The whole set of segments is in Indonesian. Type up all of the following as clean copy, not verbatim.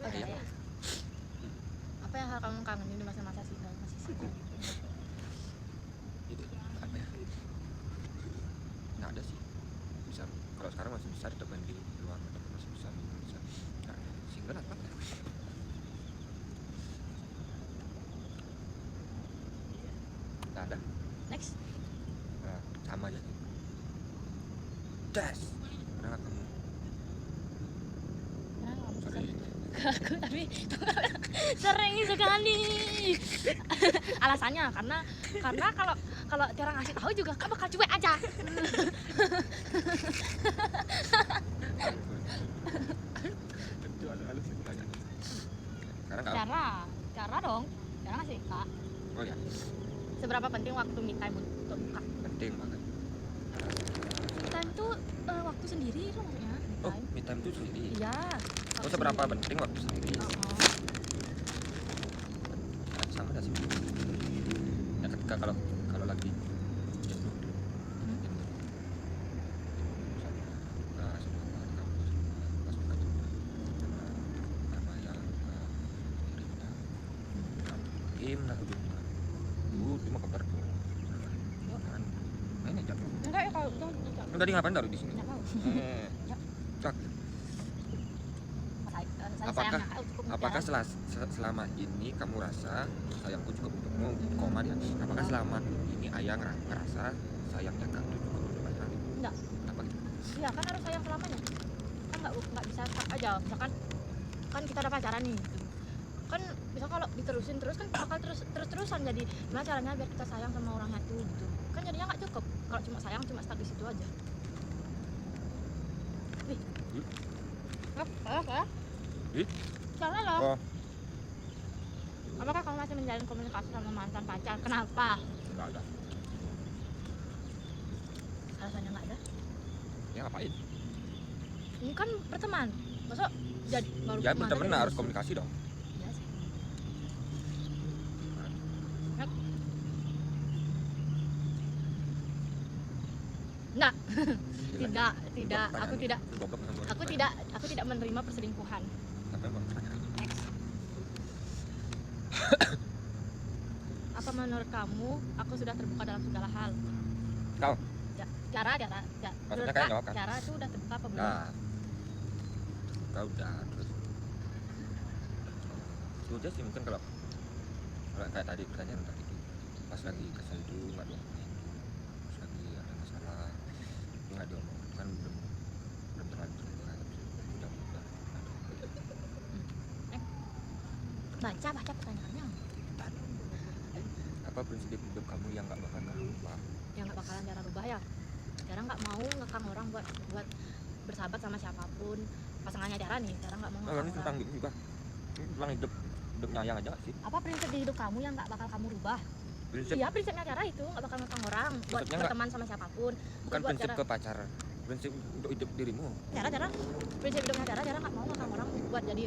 Oh, Iya. ya. Apa yang hal kamu kangenin di masa-masa masih single? Itu apa ya? Nggak ada sih. Bisa kalau sekarang masih bisa ditemuin di luar, tapi masih bisa nggak ada. Single apa ya? Nggak ada. Next. Nah, sama aja. Das. Kenapa kamu? Sorry. Aku tapi sering sekali. Alasannya karena kalau Tiara ngasih tahu juga kan bakal cuek aja. Itu ada sih banyak. Sekarang nggak. Cara dong. Cara ngasih kak. Oh ya, Seberapa penting waktu me time untuk kak? penting banget. Me time tuh waktu sendiri loh maksudnya. Me Oh, time. me time itu sendiri. Iya. Oh, seberapa penting waktu sendiri? Sama nggak sih? Ya ketika kalau lagi jenuh, cuma kabar tuh. Main aja. Enggak ya kalau Tadi ngapain taruh di sini? enggak mau. Cak. Apakah selama ini kamu rasa sayangku cukup untukmu, koma ya? Apakah selama ini ayah ngerasa sayangnya kamu cukup untuk ayah? Enggak. Kenapa gitu? Iya kan harus sayang selamanya. Kan nggak bisa stuck aja. Misalkan kan kita udah pacaran nih. Gitu. Kan bisa kalau diterusin terus kan bakal terus-terusan jadi gimana caranya biar kita sayang sama orangnya tuh gitu. Kan jadinya nggak cukup kalau cuma sayang cuma stuck di situ aja. Ih. Apa? Ih. Salah loh. Oh, Apakah kamu masih menjalin komunikasi sama mantan pacar? Kenapa? enggak ada. Alasannya nggak ada. Ya ngapain? Ini kan berteman. Masa jadi baru Ya berteman terus? harus komunikasi dong. Iya sih. Nah, tidak. Aku tidak menerima perselingkuhan. Apa yang mau pertanyaan? Next. Apa menurut kamu aku sudah terbuka dalam segala hal? Kau? Cara. Maksudnya kayak jawab kan? Cara itu udah terbuka apa belum? Nah, kau udah terus. Itu aja sih mungkin kalau kayak tadi pertanyaan tadi itu pas lagi kesel itu nggak diomongin, pas lagi ada masalah itu nggak diomongin kan belum terlalu terbuka udah Baca pertanyaannya. apa prinsip hidup kamu yang nggak bakal kamu ubah? Yang nggak bakalan Cara rubah ya. Cara nggak mau ngekang orang buat bersahabat sama siapapun. Pasangannya Cara nih, Cara nggak mau Nah, ngekang ini tentang orang. juga ini tentang hidup nyayang aja nggak sih? Apa prinsip di hidup kamu yang nggak bakal kamu rubah? Prinsip Iya, prinsipnya Cara itu nggak bakal ngekang orang buat Maksudnya nggak- berteman sama siapapun. bukan Buat prinsip Cara- ke pacaran, prinsip untuk hidup dirimu. Cara prinsip hidupnya Cara nggak mau ngekang orang buat jadi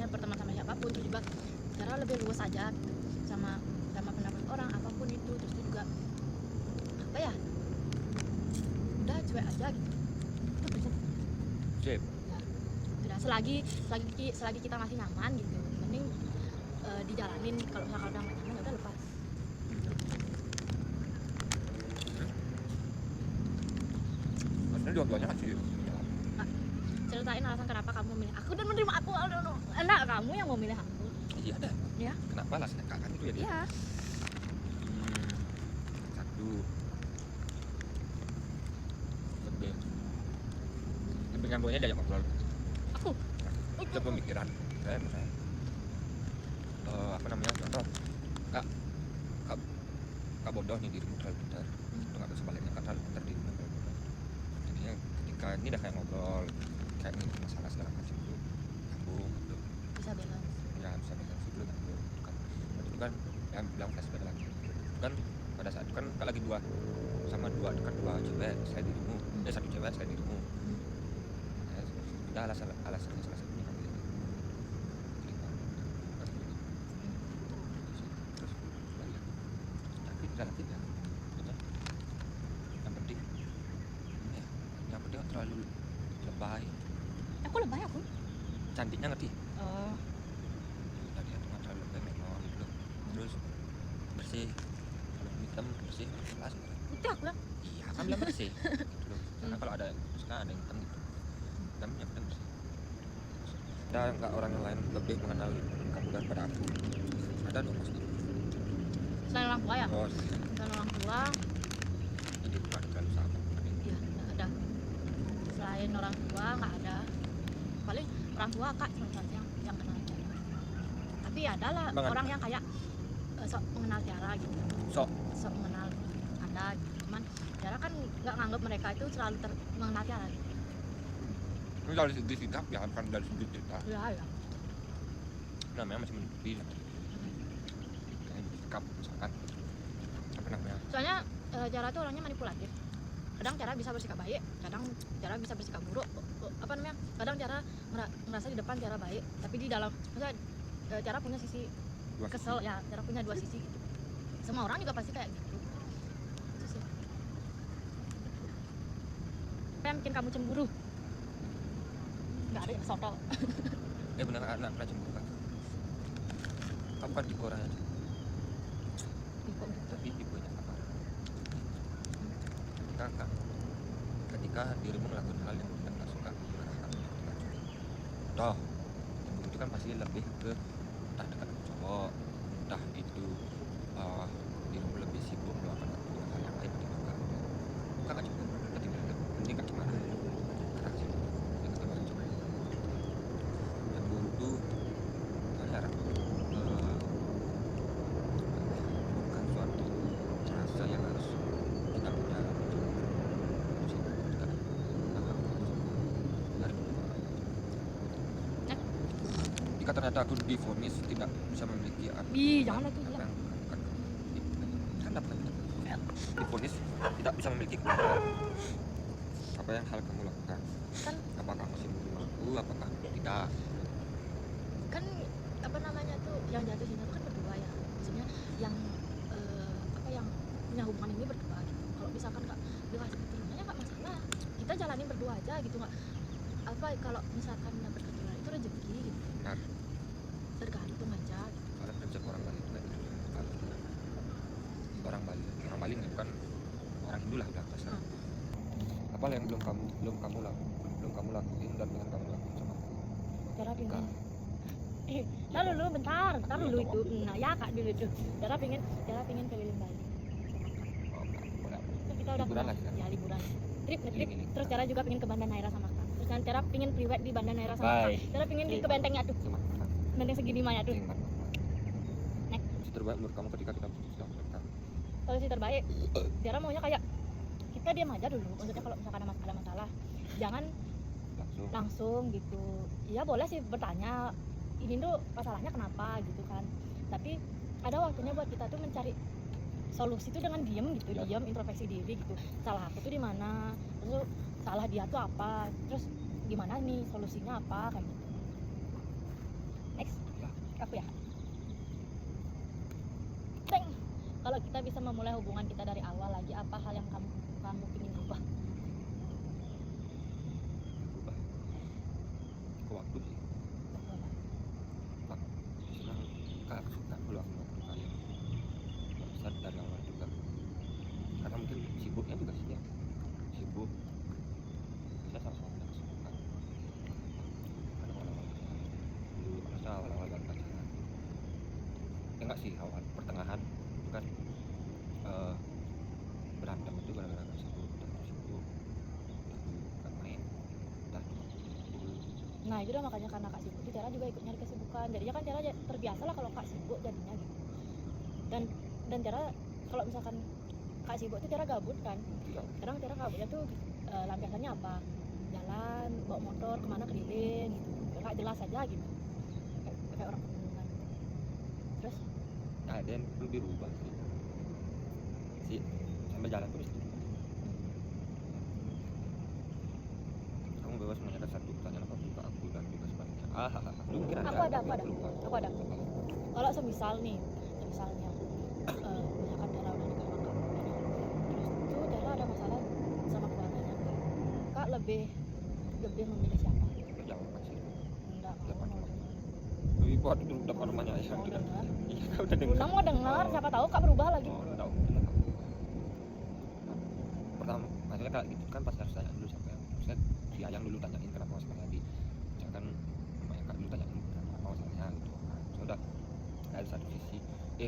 berteman sama siapapun. Terus juga Cara lebih luas aja gitu, sama pendapat orang apapun itu. Terus itu juga apa ya, udah cuek aja gitu. Itu prinsip. Sip. Udah selagi kita masih nyaman gitu, mending dijalanin. Kalau misalkan udah nggak nyaman udah lepas. Maksudnya dua-duanya nggak sih? Ceritain alasan kenapa kamu memilih aku dan menerima aku. Enak kamu yang memilih aku. Iya ada. Ya. Kenapa alasannya kakak itu ya dia? Iya. Satu lebih nyambungnya diajak ngobrol. Aku. Itu pemikiran saya misalnya apa namanya contoh kak bodoh nih dirimu terlalu pintar itu nggak bisa sebaliknya kak terlalu pintar dirimu terlalu bodoh. Jadinya ketika ini udah kayak ngobrol kayak ini masalah segala macam itu nyambung gitu Bisa balance. ya bisa bilang sih nyambung gitu kan. Itu kan yang bilang flashback lagi itu kan pada saat itu kan kak lagi dua cewek selain dirimu satu cewek selain dirimu ya, udah alasannya salah satunya kamu jadi terima terus balik tapi relatif ya gitu. Yang penting ya yang penting terlalu lebay Aku lebay aku. cantiknya ngerti. Oh, Tadi itu nggak terlalu lembek memang gitu loh. Terus bersih, kalau hitam bersih jelas. itu aku ya. Iya kan bilang bersih gitu loh. Karena kalau ada sekarang ada yang hitam gitu, hitamnya benar bersih. Ada nggak orang yang lain lebih mengenal kamu daripada aku? Ada dong pasti. Selain orang tua ya, Oh, selain orang tua, jadi bukan terlalu sahabat. iya nggak ada. Selain orang tua nggak ada. Paling orang tua kak satu-satunya yang kenal Tiara. Tapi ada lah Bang, orang yang kayak sok mengenal Tiara gitu. Sok. Sok mengenal ada gitu. Cuman Tiara kan nggak nganggap mereka itu selalu mengenal Tiara gitu. Ini dari segi sikap ya, bukan dari segi cerita. Ya ya. Namanya masih menutupi. Kayak sikap misalkan apa namanya? Soalnya Tiara tuh orangnya manipulatif. Kadang Tiara bisa bersikap baik, kadang Tiara bisa bersikap buruk. Apa namanya? Kadang Tiara merasa di depan Tiara baik, tapi di dalam, maksudnya Tiara punya sisi Dua kesel ya. Tiara punya dua sisi. Gitu. Semua orang juga pasti kayak gitu. Itu sih. Apa yang bikin kamu cemburu? Nggak ada yang sotol. benar anak pernah cemburu kan? Kamu kan tipe orangnya, Kok gitu? tapi tipenya apa? Ketika dirimu melakukan hal yang kita nggak suka, karena kamu tidak suka. Toh, cemburu itu kan pasti lebih ke entah dekat sama cowok, entah itu dirimu lebih sibuk melakukan hal yang lain ketimbang kamu. Bukan nggak cemburu, ketimbang mending nggak gimana? Karena sibuk, yang ketimbang cemburu. Cemburu itu kayak bukan suatu rasa yang harus kita punya. Jika ternyata aku divonis tidak bisa memiliki apa Ih, jangan itu apa gila. yang kan dapat divonis tidak bisa memiliki kebenaran, apa yang hal kamu lakukan? Kan Apakah masih menerima aku? Apakah tidak? kan apa namanya tuh yang jatuh cinta tuh kan berdua ya, maksudnya yang apa yang punya hubungan ini berdua gitu. Kalau misalkan nggak dikasih keturunannya nggak masalah, kita jalanin berdua aja gitu. Nggak apa kalau misalkan dapet keturunan itu rezeki gitu, Benar. tergantung aja gitu. Soalnya prinsip orang Bali itu kayak gitu. Orang Bali ini bukan orang Hindu lah bilang kasar. Apa yang belum kamu lakuin dan pengen kamu lakuin sama aku? Cara Nikah. pingin tar dulu bentar dulu itu nah ya kak dulu itu cara pingin keliling Bali. Oh, enggak, boleh. Kan kita udah Liburan pernah lagi kan? ya liburan trip Keliling-keliling. terus cara juga pingin ke Banda Neira sama kak, terus kan cara pingin priwet di Banda Neira sama kak, Bye. cara pingin ke bentengnya tuh, Cuma benteng segini maya tuh. Next. Opsi terbaik menurut kamu ketika kita sedang menikah? Solusi terbaik Tiara maunya kayak kita diam aja dulu, maksudnya kalau misalkan ada masalah jangan langsung gitu. Iya boleh sih bertanya ini tuh masalahnya kenapa gitu kan, tapi ada waktunya buat kita tuh mencari solusi tuh dengan diem gitu, Ya. diem introspeksi diri gitu. Salah aku tuh di mana, terus salah dia tuh apa, terus gimana nih solusinya apa kayak gitu. Next, Ya. aku ya. Teng. Kalau kita bisa memulai hubungan kita dari awal lagi, apa hal yang kamu ingin ubah? Berubah ke waktu sih. Senang kak suka kalau aku melakukan hal yang nggak bisa dari awal juga, karena mungkin sibuknya juga sih ya, sibuk saya sama-sama tidak suka. Karena awal-awal baru pacaran ya nggak sih, awal pertengahan itu kan berantem itu gara-gara nggak sibuk, sibuk bukan main, entah kumpul. Nah itu udah makanya karena kak sibuk, Tiara juga ikut nyari kesibukan. Jadinya kan Tiara terbiasa lah kalau kak sibuk jadinya gitu. Dan Tiara kalau misalkan kak sibuk tuh Tiara gabut kan. Tidak. Sekarang Tiara gabutnya tuh lampiasannya apa? Jalan, bawa motor kemana keliling gitu. Kak jelas aja gitu. Kayak orang pegunungan. Terus Nah, dan lebih berubah sih sambil jalan tuh mesti kamu bebas menanyakan satu pertanyaan apapun ke aku dan juga sebaliknya. Lu mungkin aku ada. Kalau misalnya misalkan Tiara udah nikah sama kamu, terus tuh Tiara ada masalah sama keluarganya, kak lebih memilih siapa? jauh kan sih, Enggak lebih waktu itu depan rumahnya Aisyah Mau itu kan. dengar. Iya, kak udah dengar. Bunda mau dengar, Oh. siapa tahu kak berubah lagi. Oh, tahu. Pertama, maksudnya kak gitu kan pasti harus tanya dulu siapa yang, maksudnya si Ayang dulu tanyain kenapa masalahnya di, misalkan rumahnya kak dulu tanyain kenapa masalahnya gitu. So udah ada satu sisi,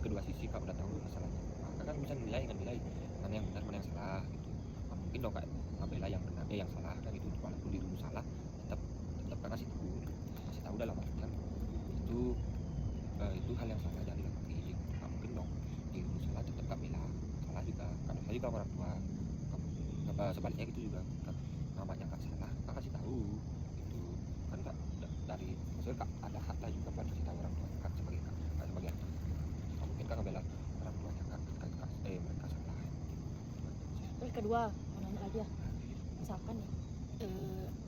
kedua sisi kak udah tahu masalahnya. Kak kan bisa nilai mana yang benar mana yang salah gitu. Nah, mungkin dong kak bela yang benar yang salah kan gitu, walaupun dirimu salah tetap kan kasih tahu dalam artian itu hal yang salah dari laki. Nggak mungkin dong dirimu salah tetap kak bela, salah juga kadang juga orang tua sebaliknya gitu juga kan, namanya kak salah kak kasih tahu gitu kan kak dari maksudnya kak ada hak lah juga buat kasih tahu orang tua kak sebagai kak sebagai anak. Nggak mungkin kak ngebela orang tuanya kak ketika mereka salah. Terus kedua, mau nanya lagi ya, misalkan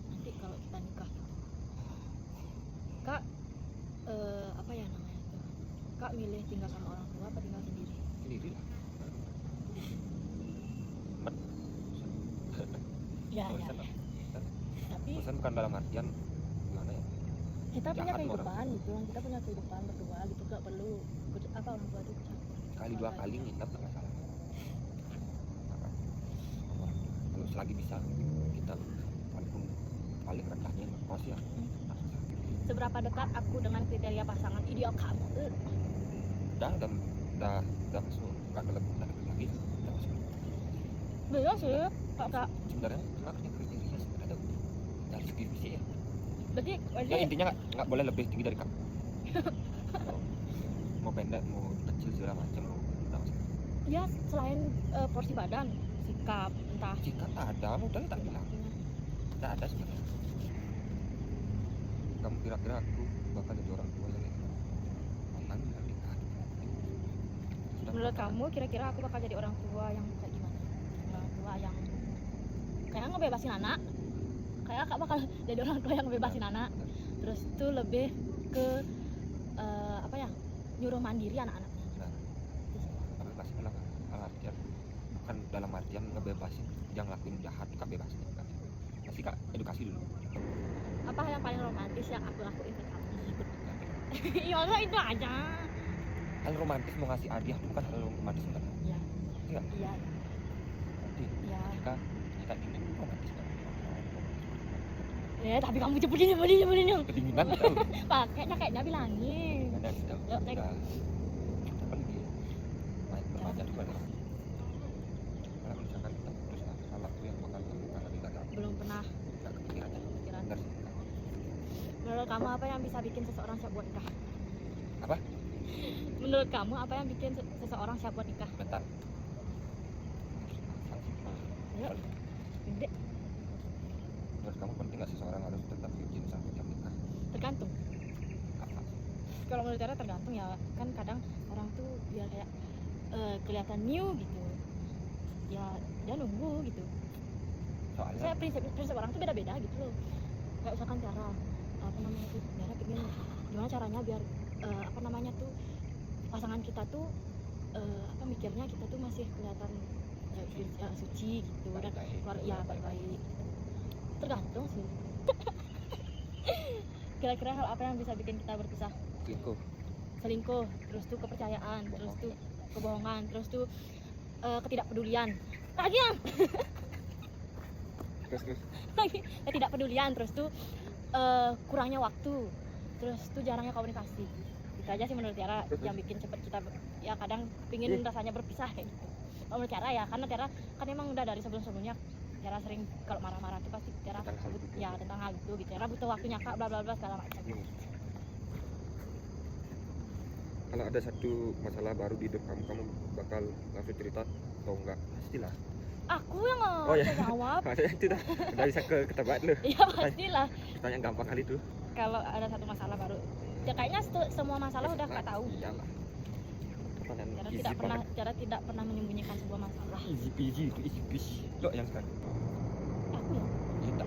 nanti kalau kita nikah gitu, kak apa ya namanya tuh, kak milih tinggal sama orang tua apa tinggal sendiri? Sendiri lah. Ya, Bosan lah. tapi Bosan bukan dalam artian gimana ya, kita punya jahat kehidupan gitu, kita punya kehidupan berdua gitu, gak perlu apa orang tua itu sekali dua kali nginep nggak masalah. Kalau selagi bisa kita walaupun paling rendahnya kos ya. Seberapa dekat aku dengan kriteria pasangan ideal kamu? Udah masuk nggak deket lagi udah masuk. Belum sih, kak. Sebenarnya nggak punya kriteria sebenarnya dari segi fisik ya. Berarti Ya intinya nggak boleh lebih tinggi dari kamu. Mau pendek mau kecil segala macam mau nggak masalah. ya selain porsi badan, sikap, entah Jika tak ada modal tak bilang tak ada sebenarnya. Kamu kira-kira aku bakal jadi orang tua yang mantan yang nikah? menurut kamu kira-kira aku bakal jadi orang tua yang kayak gimana? Orang tua yang kayak ngebebasin anak, kayak kak bakal jadi orang tua yang ngebebasin anak, terus tuh lebih ke apa ya, nyuruh mandiri anak-anaknya. Tapi pasti dalam artian bukan dalam artian ngebebasin yang lakuin jahat kak bebasin kan. Pasti kak edukasi dulu. Apa yang paling romantis yang aku lakuin ke kamu? Iya masa itu aja. Hal romantis mau ngasih hadiah bukan hal romantis sebenarnya. Iya. Iya. Iya. Nanti Iya. kita ini romantis banget. Ya tapi kamu cepetin dong. Kedinginan tahu. Pakainya kayaknya bilangin. Ada sudah. Yuk, cek. Udah. Apa lagi? Main remaja juga deh. Kalau misalkan kita putus salah tuh yang bakal lakukan lebih gagal. Belum pernah Nggak kepikiran aja. pikiran. Bener. Menurut kamu apa yang bisa bikin seseorang siap buat nikah? Apa? Menurut kamu apa yang bikin seseorang siap buat nikah? Bentar. Ayo. Gede. Menurut kamu penting nggak seseorang harus tetap virgin sampai jam nikah? Tergantung. Apa? Kalau menurut cara tergantung ya, kan kadang orang tuh biar kayak kelihatan new gitu. Ya dia nunggu gitu. Soalnya Saya prinsip orang tuh beda-beda gitu loh. Kayak misalkan cara apa namanya tuh, cara pengen gimana caranya biar apa namanya tuh pasangan kita tuh apa mikirnya kita tuh masih kelihatan suci gitu dan keluar ya baik-baik. Tergantung sih. Kira-kira hal apa yang bisa bikin kita berpisah? selingkuh. Selingkuh, terus tuh kepercayaan, terus tuh kebohongan, terus tuh ketidakpedulian. Lagi ya, Terus ketidakpedulian, terus tuh kurangnya waktu, terus tuh jarangnya komunikasi. Itu aja sih menurut Tiara yang bikin cepet kita ya kadang pingin rasanya berpisah kayak gitu. Kalau menurut Tiara ya, karena Tiara kan emang udah dari sebelum-sebelumnya Tiara sering kalau marah-marah tuh pasti Tiara Tentang hal itu. ya tentang hal itu gitu. Tiara butuh waktunya kak bla bla bla segala macam. Kalau ada satu masalah baru di hidup kamu bakal langsung cerita atau enggak? Pastilah. Aku yang Oh, ya. bisa jawab. Maksudnya itu dah udah bisa ketebak lu. Iya pastilah. Pertanyaan gampang kali itu. Kalau ada satu masalah baru, ya kayaknya semua masalah udah kak tahu. Iyalah. Pertanyaan Cara easy tidak pernah, banget. cara tidak pernah menyembunyikan sebuah masalah. Easy peasy itu easy peasy. Lo yang sekarang. Aku ya Kita.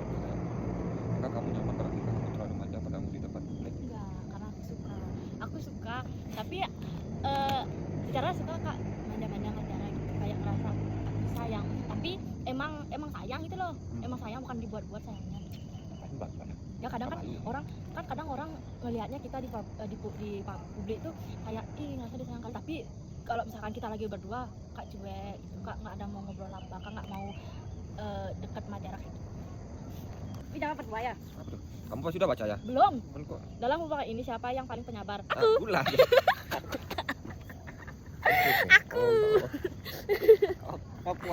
Enggak kamu nyaman kalau kita kamu terlalu manja padamu di depan publik. enggak, karena aku suka, tapi secara suka kak manja-manja cara gitu, kayak ngerasa aku sayang, tapi emang sayang gitu loh, emang sayang bukan dibuat-buat sayangnya. Apaan banget? Ya kadang kan Apaan? orang ngelihatnya kita di publik tuh kayak ngerasa disayang kali, tapi kalau misalkan kita lagi berdua kak cuek gitu, kak nggak ada mau ngobrol apa, kak nggak mau dekat sama jarak gitu. Ini jangan berdua ya. Apa tuh? Kamu pasti sudah baca ya? Belum. Kan kok Dalam hubungan ini siapa yang paling penyabar? aku lah. Aku. Aku.